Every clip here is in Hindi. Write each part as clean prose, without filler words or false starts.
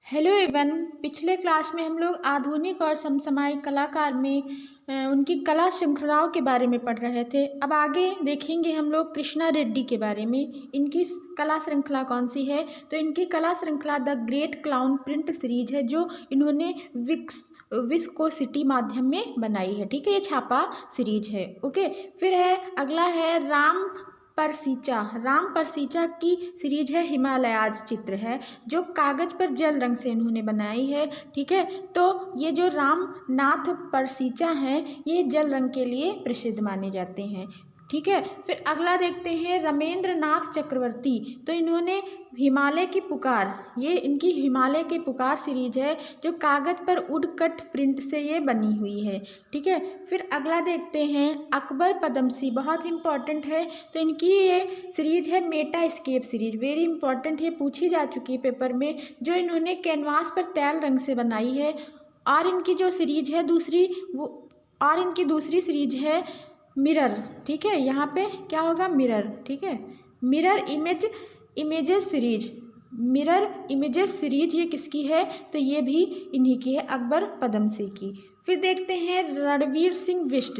Hello Avon. पिछले क्लास में हम लोग आधुनिक और समसामयिक कलाकार में उनकी कला श्रृंखलाओं के बारे में पढ़ रहे थे। अब आगे देखेंगे हम लोग कृष्णा रेड्डी के बारे में। इनकी कला श्रृंखला कौन सी है? तो इनकी कला श्रृंखला the great clown print series है, जो इन्होंने विस्कोसिटी माध्यम में बनाई है। ठीक है, ये छापा सीरीज है। ओके, फिर है अगला है राम परसीचा की सीरीज है, हिमालयाज चित्र है, जो कागज पर जल रंग से इन्होंने बनाई है। ठीक है, तो ये जो रामनाथ परसीचा हैं, ये जल रंग के लिए प्रसिद्ध माने जाते हैं। ठीक है, फिर अगला देखते हैं रमेंद्र नाथ चक्रवर्ती। तो इन्होंने हिमालय की पुकार, ये इनकी हिमालय की पुकार सीरीज है, जो कागज पर वुडकट प्रिंट से ये बनी हुई है। ठीक है, फिर अगला देखते हैं अकबर पदमसी, बहुत इंपॉर्टेंट है। तो इनकी ये सीरीज है metascape series, very important है, पूछी जा चुकी है पेपर में, जो इन्होंने कैनवास पर तैल रंग से बनाई है। और इनकी जो सीरीज है दूसरी सीरीज है मिरर। ठीक है, यहाँ पे क्या होगा? मिरर। ठीक है, मिरर इमेजेस सीरीज ये किसकी है? तो ये भी इन्हीं की है, अकबर पदमसी की। फिर देखते हैं रणवीर सिंह बिष्ट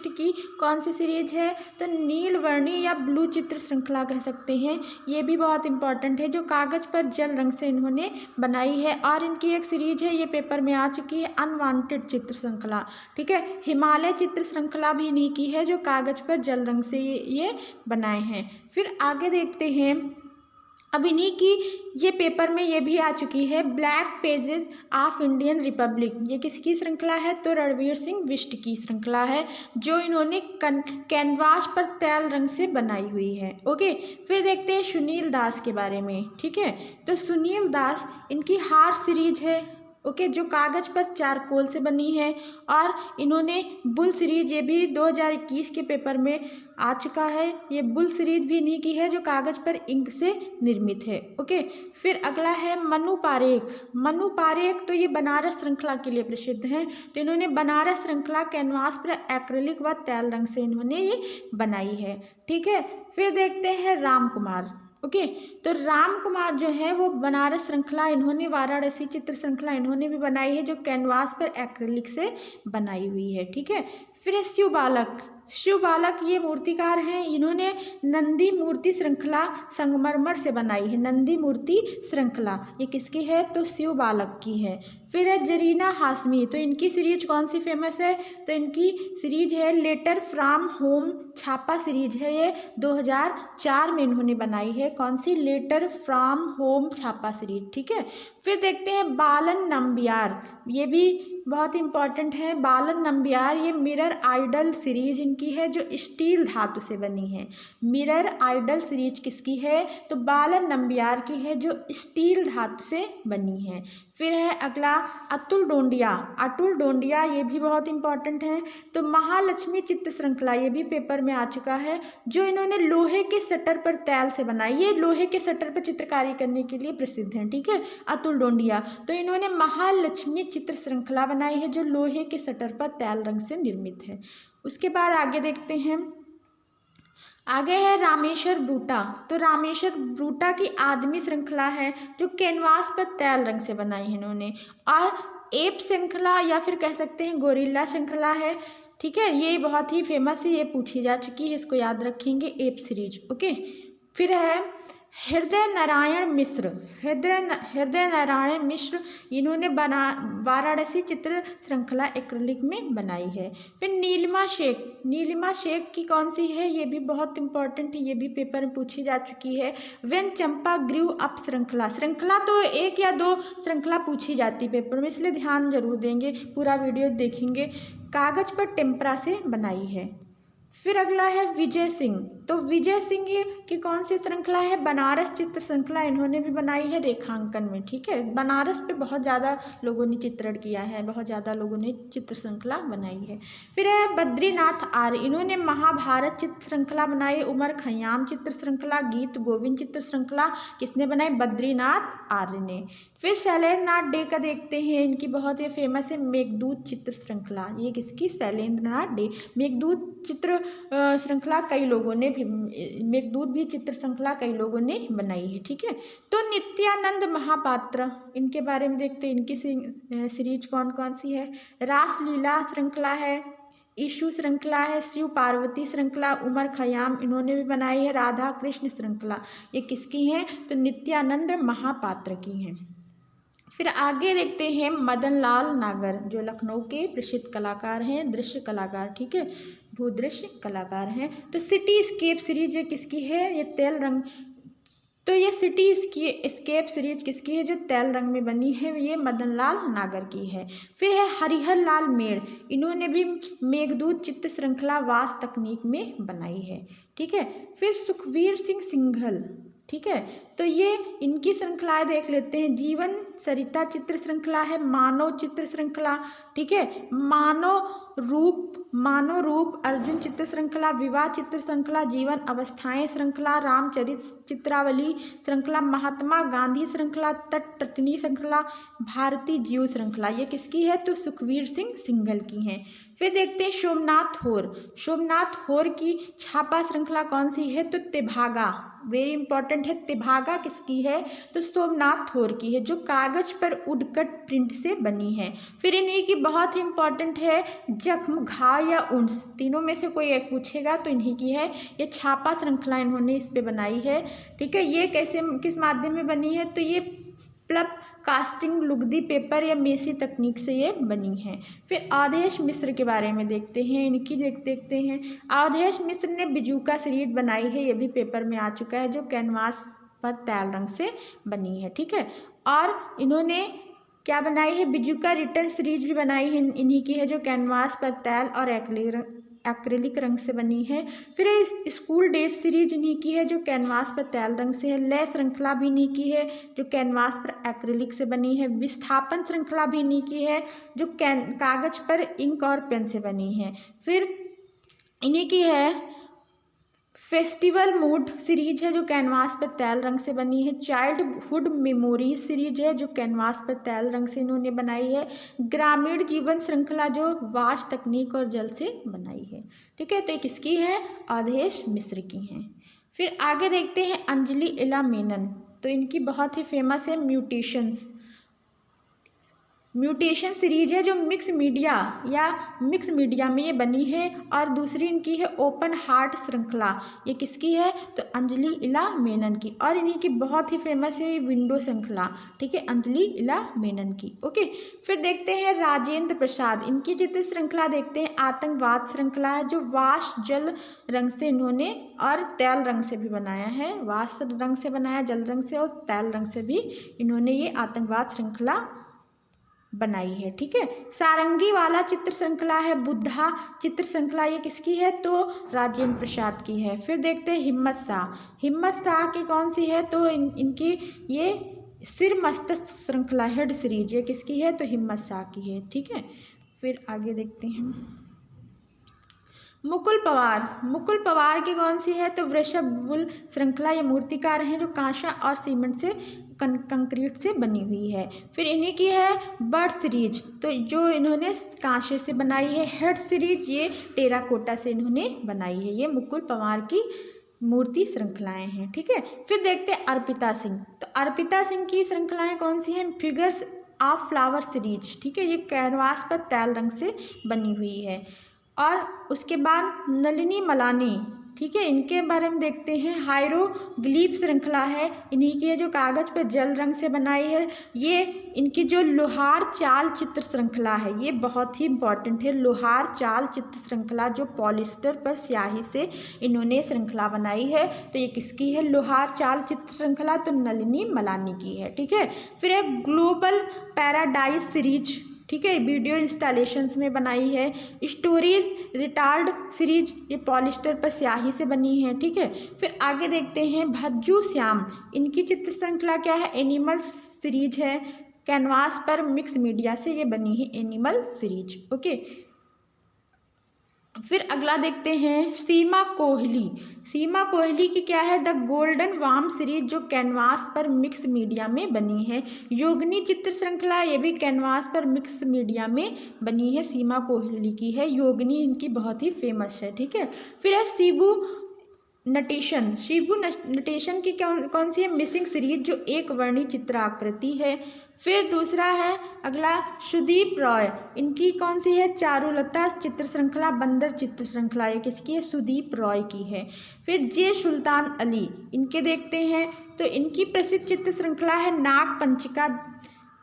की कौन सी सीरीज है? तो नीलवर्णी या ब्लू चित्र श्रृंखला कह सकते हैं, ये भी बहुत इंपॉर्टेंट है, जो कागज पर जल रंग से इन्होंने बनाई है। और इनकी एक सीरीज है, ये पेपर में आ चुकी है, अनवांटेड चित्र श्रृंखला। ठीक है, हिमालय चित्र श्रृंखला भी इन्हीं की है, जो कागज पर जल रंग से ये बनाए हैं। फिर आगे देखते हैं, अब इन्हीं की ये पेपर में ये भी आ चुकी है, black pages of Indian Republic. ये किसकी श्रृंखला है? तो रणवीर सिंह बिष्ट की श्रृंखला है, जो इन्होंने कैनवास पर तैल रंग से बनाई हुई है। ओके, फिर देखते हैं सुनील दास के बारे में। ठीक है, तो सुनील दास, इनकी हार्ट सीरीज है, ओके, जो कागज पर चारकोल से बनी है। और इन्होंने बुल सीरीज, ये भी 2021 के पेपर में आ चुका है, ये बुल सीरीज भी इन्हीं की है, जो कागज पर इंक से निर्मित है। ओके, फिर अगला है मनु पारेख। तो ये बनारस श्रृंखला के लिए प्रसिद्ध हैं। तो इन्होंने बनारस श्रृंखला कैनवास पर एक्रिलिक व तैल रंग से इन्होंने ये बनाई है। ठीक है, फिर देखते हैं राम कुमार। ओके, तो राम कुमार जो है वो बनारस श्रृंखला, इन्होंने वाराणसी चित्र श्रृंखला इन्होंने भी बनाई है, जो कैनवास पर एक्रिलिक से बनाई हुई है। ठीक है, फिर शिव बालक ये मूर्तिकार हैं, इन्होंने नंदी मूर्ति श्रृंखला संगमरमर से बनाई है। नंदी मूर्ति श्रृंखला ये किसकी है? तो शिव बालक की है। फिर है जरीना हाशमी। तो इनकी सीरीज कौन सी फेमस है? तो इनकी सीरीज है लेटर फ्रॉम होम, छापा सीरीज है, ये 2004 में इन्होंने बनाई है। कौन सी? लेटर फ्रॉम होम छापा सीरीज। ठीक है, फिर देखते हैं बालन नंबियार, ये भी बहुत इंपॉर्टेंट है। बालन नंबियार, ये मिरर आइडल सीरीज इनकी है, जो स्टील धातु से बनी है। मिरर आइडल सीरीज किसकी है? तो बालन नंबियार की है, जो स्टील धातु से बनी है। फिर है अगला अतुल डोंडिया, ये भी बहुत इंपॉर्टेंट है। तो महालक्ष्मी चित्र श्रृंखला, ये भी पेपर में आ चुका है, जो इन्होंने लोहे के शटर पर तैल से बनाई। ये लोहे के शटर पर चित्रकारी करने के लिए प्रसिद्ध हैं। ठीक है, अतुल डोंडिया। तो इन्होंने महालक्ष्मी चित्र श्रृंखला बनाई है, जो लोहे के शटर पर तैल रंग से निर्मित है। उसके बाद आगे देखते हैं, आगे है रामेश्वर ब्रूटा। तो रामेश्वर ब्रूटा की आदमी श्रृंखला है, जो कैनवास पर तैल रंग से बनाई है इन्होंने। और एप श्रृंखला या फिर कह सकते हैं गोरिल्ला श्रृंखला है। ठीक है, ये बहुत ही फेमस है, ये पूछी जा चुकी है, इसको याद रखेंगे, एप सीरीज। ओके, फिर है हृदय नारायण मिश्र, इन्होंने वाराणसी चित्र श्रृंखला एक्रिलिक में बनाई है। फिर नीलिमा शेख की कौन सी है? ये भी बहुत इंपॉर्टेंट है, ये भी पेपर में पूछी जा चुकी है। व्हेन चंपा ग्रू अप श्रृंखला तो एक या दो श्रृंखला पूछी जाती है पेपर में, इसलिए ध्यान जरूर देंगे, पूरा वीडियो देखेंगे। कागज पर टेम्परा से बनाई है। फिर अगला है विजय सिंह। तो विजय सिंह की कौन सी श्रृंखला है? बनारस चित्र श्रृंखला इन्होंने भी बनाई है रेखांकन में। ठीक है, बनारस पे बहुत ज़्यादा लोगों ने चित्रण किया है, बहुत ज़्यादा लोगों ने चित्र श्रृंखला बनाई है। फिर है बद्रीनाथ आर्य, इन्होंने महाभारत चित्र श्रृंखला बनाई। उमर खयाम चित्र श्रृंखला, गीत गोविंद चित्र श्रृंखला किसने बनाई? बद्रीनाथ आर्य ने। फिर शैलेंद्र नाथ डे का देखते हैं, इनकी बहुत ही फेमस है मेघदूत चित्र श्रृंखला। ये किसकी? शैलेंद्र नाथ डे। मेघदूत चित्र श्रृंखला कई लोगों ने भी, मेघदूत भी चित्र श्रृंखला कई लोगों ने बनाई है। ठीक है, तो नित्यानंद महापात्र, इनके बारे में देखते हैं, इनकी सीरीज कौन कौन सी है। रासलीला श्रृंखला है, ईशु श्रृंखला है, शिव पार्वती श्रृंखला, उमर खयाम इन्होंने भी बनाई है, राधा कृष्ण श्रृंखला, ये किसकी है, तो नित्यानंद महापात्र की हैं। फिर आगे देखते हैं मदन लाल नागर, जो लखनऊ के प्रसिद्ध कलाकार हैं, दृश्य कलाकार। ठीक है, भूदृश्य कलाकार हैं। तो सिटी स्केप सीरीज ये किसकी है, ये तेल रंग, तो ये सिटी स्केप सीरीज किसकी है, जो तेल रंग में बनी है, ये मदन लाल नागर की है। फिर है हरिहर लाल मेड़, इन्होंने भी मेघदूत चित्र श्रृंखला वास तकनीक में बनाई है। ठीक है, फिर सुखवीर सिंह सिंघल, ठीक है, तो ये इनकी श्रृंखलाएं देख लेते हैं। जीवन सरिता चित्र श्रृंखला है, मानव चित्र श्रृंखला, ठीक है, मानव रूप अर्जुन चित्र श्रृंखला, विवाह चित्र श्रृंखला, जीवन अवस्थाएं श्रृंखला, रामचरित चित्रावली श्रृंखला, महात्मा गांधी श्रृंखला, तटनी श्रृंखला, भारतीय जीव श्रृंखला, ये किसकी है, तो सुखवीर सिंह सिंघल की है। फिर देखते हैं सोमनाथ होर की छापा श्रृंखला कौन सी है, तो तेभागा, वेरी इंपॉर्टेंट है, तेभागा किसकी है, तो सोमनाथ होर की है, जो कागज पर वुडकट प्रिंट से बनी है। फिर इन्हीं की बहुत ही इंपॉर्टेंट है जख्म, घाव या उंस, तीनों में से कोई एक पूछेगा तो इन्हीं की है। ये छापा श्रृंखला इन्होंने इस पे बनाई है। ठीक है, ये किस माध्यम में बनी है, तो ये प्लब कास्टिंग, लुगदी पेपर या मेसी तकनीक से ये बनी है। फिर अवधेश मिश्र के बारे में देखते हैं, इनकी देखते हैं। अवधेश मिश्र ने बिजूका सीरीज बनाई है, ये भी पेपर में आ चुका है, जो कैनवास पर तैल रंग से बनी है। ठीक है, और इन्होंने क्या बनाई है, बिजूका रिटर्न सीरीज भी बनाई है, इन्हीं की है, जो कैनवास पर तैल और एक्रेलिक रंग से बनी है। फिर स्कूल डेज सीरीज इन्हीं की है, जो कैनवास पर तैल रंग से है। लय श्रृंखला भी इन्हीं की है, जो कैनवास पर एक्रेलिक से बनी है। विस्थापन श्रृंखला भी इन्हीं की है, जो कागज पर इंक और पेन से बनी है। फिर इन्हीं की है फेस्टिवल मूड सीरीज है, जो कैनवास पर तैल रंग से बनी है। चाइल्डहुड मेमोरीज सीरीज है, जो कैनवास पर तैल रंग से इन्होंने बनाई है। ग्रामीण जीवन श्रृंखला, जो वाश तकनीक और जल से बनाई है। ठीक है, तो ये किसकी है, अवधेश मिश्र की हैं। फिर आगे देखते हैं अंजलि इला मेनन, तो इनकी बहुत ही फेमस है म्यूटेशन सीरीज है, जो मिक्स मीडिया में ये बनी है। और दूसरी इनकी है ओपन हार्ट श्रृंखला, ये किसकी है, तो अंजलि इला मेनन की। और इन्हीं की बहुत ही फेमस है विंडो श्रृंखला, ठीक है, अंजलि इला मेनन की। ओके, फिर देखते हैं राजेंद्र प्रसाद, इनकी चित्र श्रृंखला देखते हैं। आतंकवाद श्रृंखला है, जो वाश जल रंग से इन्होंने और तैल रंग से भी बनाया है। वाश रंग से बनाया, जल रंग से और तैल रंग से भी इन्होंने ये आतंकवाद श्रृंखला बनाई है। ठीक है, सारंगी वाला चित्र श्रृंखला है। बुद्धा चित्र श्रृंखला, ये किसकी है, तो राजेंद्र प्रसाद की है। फिर देखते हैं हिम्मत शाह की कौन सी है, तो इनकी ये सिर मस्तक श्रृंखला हेड सीरीज, ये किसकी है, तो हिम्मत शाह की है। ठीक है, फिर आगे देखते हैं मुकुल पवार की कौन सी है, तो वृषभवुल श्रृंखला, ये मूर्तिकार हैं, जो कांसा और सीमेंट से कंक्रीट से बनी हुई है। फिर इन्हीं की है बर्ड सीरीज, तो जो इन्होंने कांसे से बनाई है। हेड सीरीज, ये टेराकोटा से इन्होंने बनाई है। ये मुकुल पवार की मूर्ति श्रृंखलाएं हैं। ठीक है, फिर देखते हैं अर्पिता सिंह, तो अर्पिता सिंह की श्रृंखलाएं कौन सी हैं, फिगर्स ऑफ फ्लावर सीरीज। ठीक है, ये कैनवास पर तैल रंग से बनी हुई है। और उसके बाद नलिनी मलानी, ठीक है, इनके बारे में देखते हैं। हायरोग्लिफ श्रृंखला है, इन्हीं की है, जो कागज पर जल रंग से बनाई है। ये इनकी जो लोहार चाल चित्र श्रृंखला है, ये बहुत ही इंपॉर्टेंट है। लोहार चाल चित्र श्रृंखला, जो पॉलिस्टर पर स्याही से इन्होंने श्रृंखला बनाई है, तो ये किसकी है, लोहार चाल चित्र श्रृंखला, तो नलिनी मलानी की है। ठीक है, फिर एक ग्लोबल पैराडाइज सीरीज, ठीक है, वीडियो इंस्टॉलेशंस में बनाई है। स्टोरेज रिटार्ड सीरीज, ये पॉलिस्टर पर स्याही से बनी है। ठीक है, फिर आगे देखते हैं भज्जू श्याम, इनकी चित्र श्रृंखला क्या है, एनिमल सीरीज है। कैनवास पर मिक्स मीडिया से ये बनी है एनिमल सीरीज। ओके, फिर अगला देखते हैं सीमा कोहली। सीमा कोहली की क्या है, द गोल्डन वार्म सीरीज, जो कैनवास पर मिक्स मीडिया में बनी है। योगिनी चित्र श्रृंखला, ये भी कैनवास पर मिक्स मीडिया में बनी है, सीमा कोहली की है। योगिनी इनकी बहुत ही फेमस है, ठीक है। फिर है शिबू नटेशन। शिबू नटेशन की कौन सी है, मिसिंग सीरीज, जो एक वर्णी चित्र आकृति है। फिर दूसरा है अगला सुदीप रॉय, इनकी कौन सी है, चारुलता चित्र श्रृंखला, बंदर चित्र श्रृंखला, ये किसकी है, सुदीप रॉय की है। फिर जे सुल्तान अली, इनके देखते हैं तो इनकी प्रसिद्ध चित्र श्रृंखला है नाग पंचिका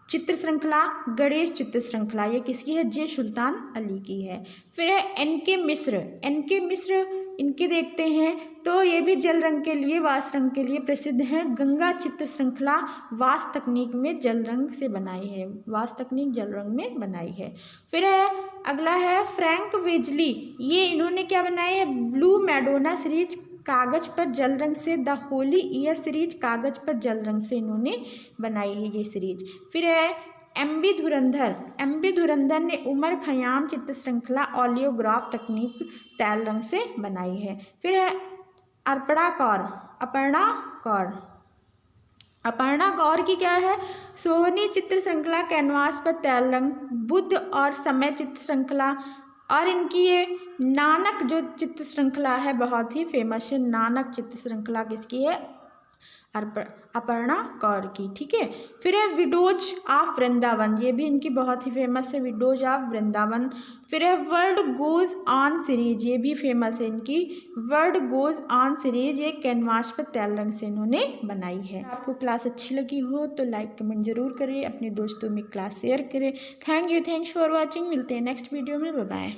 चित्र श्रृंखला, गणेश चित्र श्रृंखला, ये किसकी है, जे सुल्तान अली की है। फिर है एन.के. मिश्र। एन.के. मिश्र इनके देखते हैं तो ये भी जल रंग के लिए, वास रंग के लिए प्रसिद्ध हैं। गंगा चित्र श्रृंखला वास तकनीक में जल रंग से बनाई है, वास तकनीक जल रंग में बनाई है। फिर है अगला है फ्रैंक वेजली, ये इन्होंने क्या बनाई है, ब्लू मैडोना सीरीज कागज पर जल रंग से, द होली ईयर सीरीज कागज पर जल रंग से इन्होंने बनाई है ये सीरीज। फिर है एम.बी. धुरंधर। एम.बी. धुरंधर ने उमर खयाम चित्र श्रृंखला ऑलियोग्राफ तकनीक तैल रंग से बनाई है। फिर है अपर्णा कौर। अपर्णा कौर की क्या है, सोहनी चित्र श्रृंखला कैनवास पर तैल रंग, बुद्ध और समय चित्र श्रृंखला, और इनकी ये नानक जो चित्र श्रृंखला है बहुत ही फेमस है। नानक चित्र श्रृंखला किसकी है, अपर्णा कौर की, ठीक है। फिर है विडोज ऑफ वृंदावन, ये भी इनकी बहुत ही फेमस है, विडोज ऑफ वृंदावन। फिर है वर्ल्ड गोज ऑन सीरीज, ये भी फेमस है इनकी, वर्ल्ड गोज ऑन सीरीज, ये कैनवास पर तैल रंग से इन्होंने बनाई है। आपको क्लास अच्छी लगी हो तो लाइक कमेंट जरूर करें, अपने दोस्तों में क्लास शेयर करें। थैंक्स फॉर वॉचिंग, मिलते हैं नेक्स्ट वीडियो में, बाय बाय।